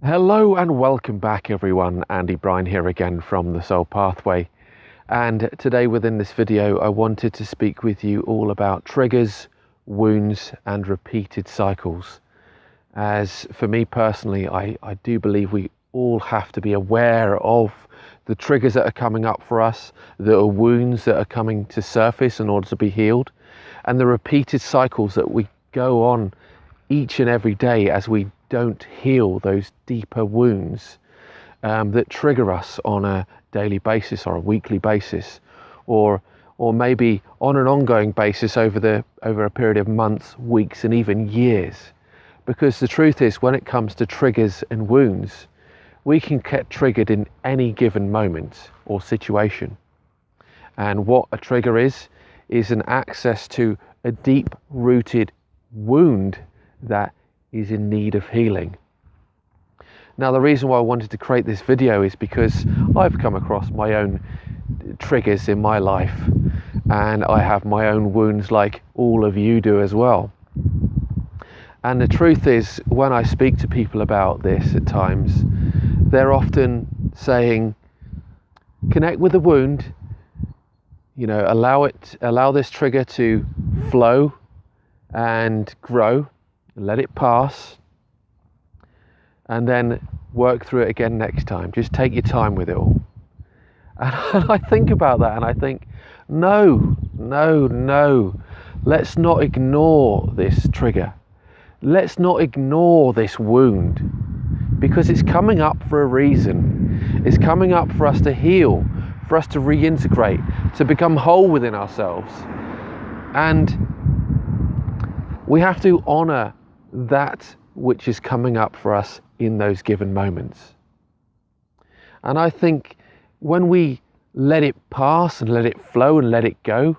Hello and welcome back everyone, Andy Bryan here again from The Soul Pathway, and today within this video I wanted to speak with you all about triggers, wounds and repeated cycles. As for me personally, I do believe we all have to be aware of the triggers that are coming up for us, the wounds that are coming to surface in order to be healed, and the repeated cycles that we go on each and every day as we don't heal those deeper wounds that trigger us on a daily basis or a weekly basis, or maybe on an ongoing basis over a period of months, weeks and even years. Because the truth is, when it comes to triggers and wounds, we can get triggered in any given moment or situation. And what a trigger is an access to a deep rooted wound that is in need of healing. Now, the reason why I wanted to create this video is because I've come across my own triggers in my life, and I have my own wounds like all of you do as well. And the truth is, when I speak to people about this at times, they're often saying, connect with the wound, allow this trigger to flow and grow, let it pass, and then work through it again next time. Just take your time with it all. And I think about that and I think, no, let's not ignore this trigger. Let's not ignore this wound, because it's coming up for a reason. It's coming up for us to heal, for us to reintegrate, to become whole within ourselves. And we have to honor that which is coming up for us in those given moments. And I think when we let it pass and let it flow and let it go,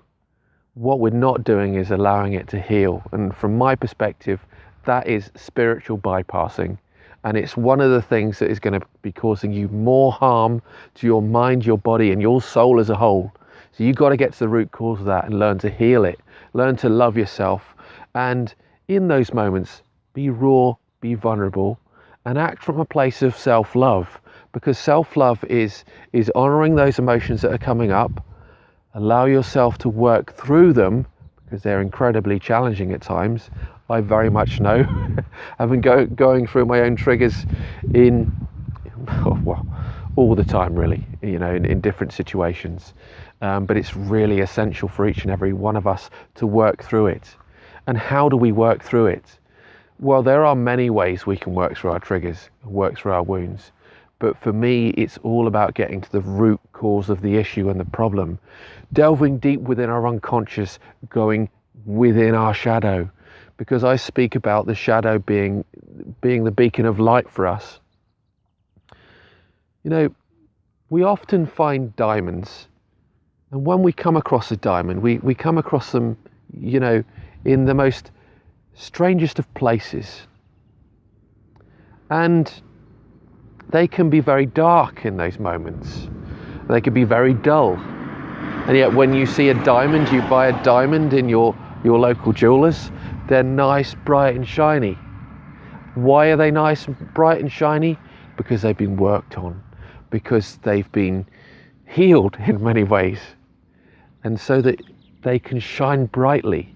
what we're not doing is allowing it to heal. And from my perspective, that is spiritual bypassing. And it's one of the things that is going to be causing you more harm to your mind, your body and your soul as a whole. So you've got to get to the root cause of that and learn to heal it, learn to love yourself. And in those moments, be raw, be vulnerable, and act from a place of self-love, because self-love is honoring those emotions that are coming up. Allow yourself to work through them, because they're incredibly challenging at times. I very much know, having going through my own triggers all the time, really, in different situations. But it's really essential for each and every one of us to work through it. And how do we work through it? Well, there are many ways we can work through our triggers, work through our wounds. But for me, it's all about getting to the root cause of the issue and the problem, delving deep within our unconscious, going within our shadow, because I speak about the shadow being the beacon of light for us. We often find diamonds, and when we come across a diamond, we come across them, in the most strangest of places. And they can be very dark in those moments. They can be very dull. And yet when you see a diamond, you buy a diamond in your local jewelers, they're nice, bright and shiny. Why are they nice, bright and shiny? Because they've been worked on, because they've been healed in many ways, and so that they can shine brightly.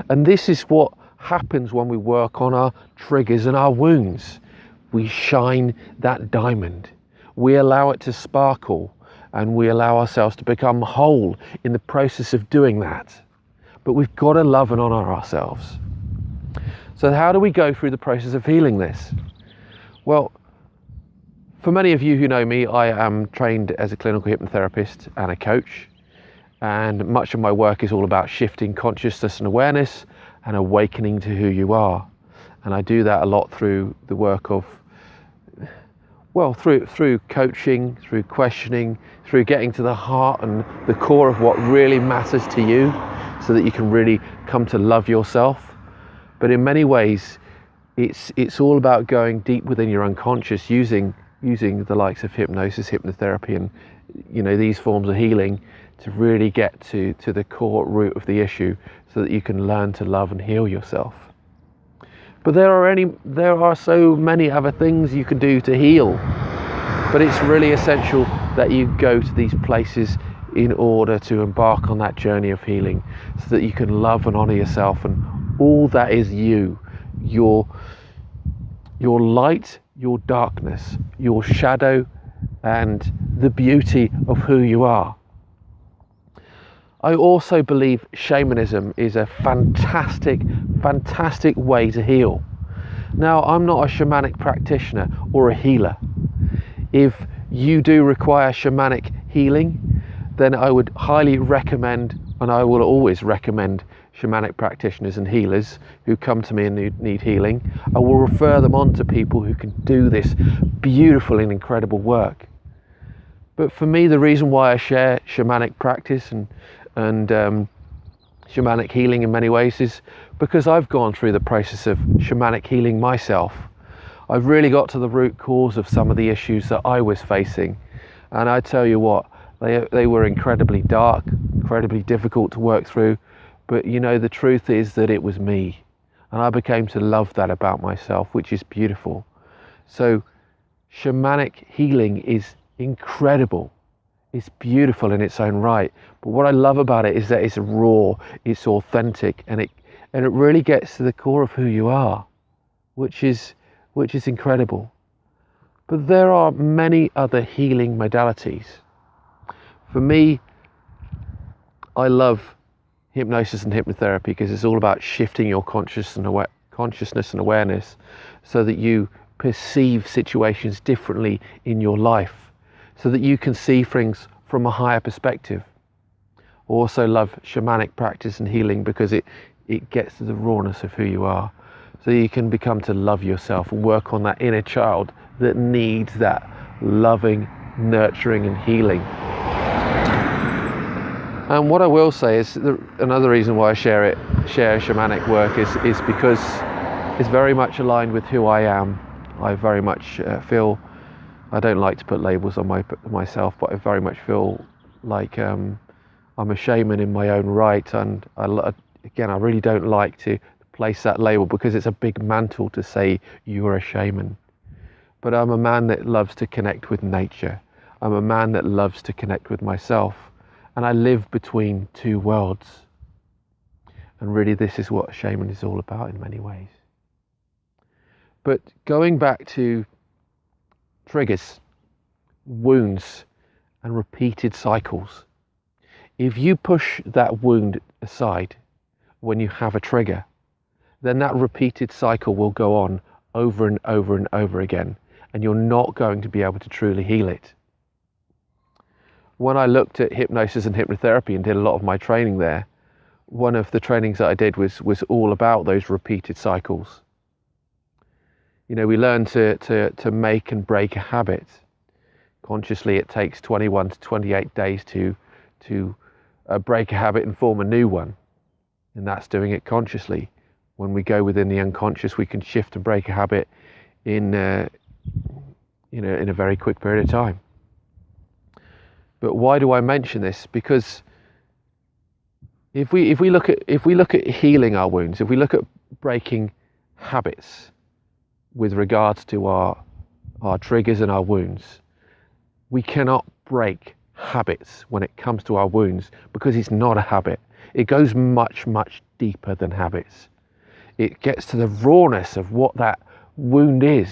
And this is what happens when we work on our triggers and our wounds. We shine that diamond. We allow it to sparkle, and we allow ourselves to become whole in the process of doing that. But we've got to love and honor ourselves. So how do we go through the process of healing this? Well, for many of you who know me, I am trained as a clinical hypnotherapist and a coach. And much of my work is all about shifting consciousness and awareness and awakening to who you are. And I do that a lot through the work of, through coaching, through questioning, through getting to the heart and the core of what really matters to you, so that you can really come to love yourself. But in many ways, it's all about going deep within your unconscious, using the likes of hypnosis, hypnotherapy, and these forms of healing to really get to the core root of the issue, so that you can learn to love and heal yourself. But there are so many other things you can do to heal. But it's really essential that you go to these places in order to embark on that journey of healing, so that you can love and honor yourself and all that is you, your light, your darkness, your shadow, and the beauty of who you are. I also believe shamanism is a fantastic way to heal. Now, I'm not a shamanic practitioner or a healer. If you do require shamanic healing, then I would highly recommend, and I will always recommend, shamanic practitioners and healers who come to me and need healing. I will refer them on to people who can do this beautiful and incredible work. But for me, the reason why I share shamanic practice and shamanic healing in many ways is because I've gone through the process of shamanic healing myself. I've really got to the root cause of some of the issues that I was facing, and I tell you what, they were incredibly dark, incredibly difficult to work through. But you know, the truth is that it was me, and I became to love that about myself, which is beautiful. So shamanic healing is incredible. It's beautiful in its own right. But what I love about it is that it's raw, it's authentic, and it really gets to the core of who you are, which is incredible. But there are many other healing modalities. For me, I love hypnosis and hypnotherapy because it's all about shifting your consciousness and awareness so that you perceive situations differently in your life, so that you can see things from a higher perspective. I also love shamanic practice and healing because it gets to the rawness of who you are, so you can become to love yourself and work on that inner child that needs that loving, nurturing and healing. And what I will say is another reason why I share shamanic work is because it's very much aligned with who I am. I very much feel, I don't like to put labels on myself, but I very much feel like I'm a shaman in my own right. And I really don't like to place that label because it's a big mantle to say you are a shaman. But I'm a man that loves to connect with nature. I'm a man that loves to connect with myself. And I live between two worlds. And really this is what shaman is all about in many ways. But going back to triggers, wounds, and repeated cycles. If you push that wound aside when you have a trigger, then that repeated cycle will go on over and over and over again, and you're not going to be able to truly heal it. When I looked at hypnosis and hypnotherapy and did a lot of my training there, one of the trainings that I did was all about those repeated cycles. You know, we learn to make and break a habit. Consciously, it takes 21 to 28 days to break a habit and form a new one. And that's doing it consciously. When we go within the unconscious, we can shift and break a habit in a very quick period of time. But why do I mention this? Because if we look at healing our wounds, if we look at breaking habits with regards to our triggers and our wounds, we cannot break habits when it comes to our wounds because it's not a habit. It goes much, much deeper than habits. It gets to the rawness of what that wound is.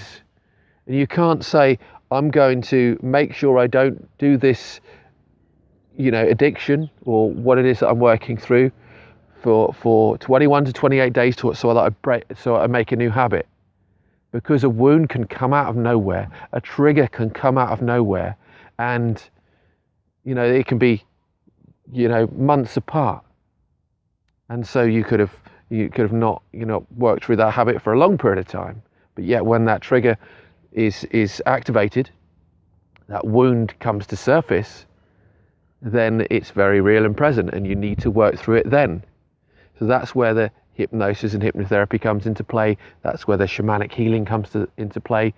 And you can't say, I'm going to make sure I don't do this, addiction or what it is that I'm working through for 21 to 28 days so I make a new habit. Because a wound can come out of nowhere, a trigger can come out of nowhere, and it can be months apart. And so you could have not worked through that habit for a long period of time. But yet when that trigger is activated, that wound comes to surface, then it's very real and present, and you need to work through it then. So that's where the hypnosis and hypnotherapy comes into play. That's where the shamanic healing comes into play,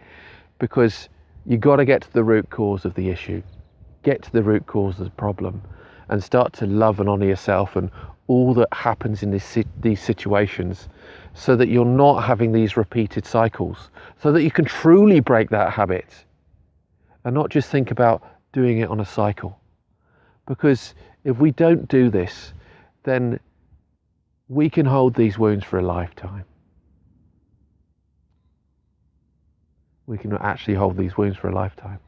because you got to get to the root cause of the issue, get to the root cause of the problem, and start to love and honor yourself and all that happens in these situations, so that you're not having these repeated cycles, so that you can truly break that habit and not just think about doing it on a cycle. Because if we don't do this, then we can hold these wounds for a lifetime. We can actually hold these wounds for a lifetime.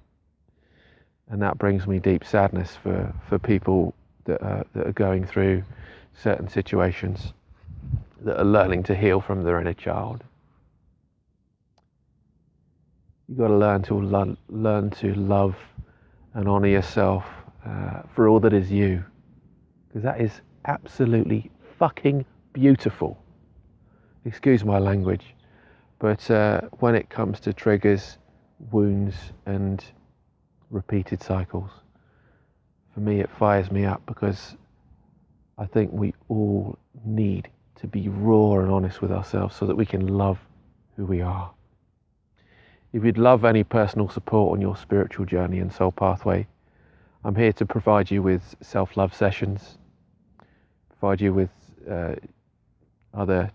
And that brings me deep sadness for people that are going through certain situations, that are learning to heal from their inner child. You've got to learn to love and honor yourself for all that is you, because that is absolutely fucking beautiful. Excuse my language, but when it comes to triggers, wounds and repeated cycles, for me it fires me up, because I think we all need to be raw and honest with ourselves so that we can love who we are. If you'd love any personal support on your spiritual journey and soul pathway, I'm here to provide you with self-love sessions, provide you with other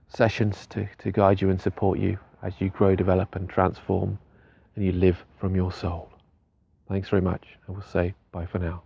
sessions to guide you and support you as you grow, develop and transform, and you live from your soul. Thanks very much. I will say bye for now.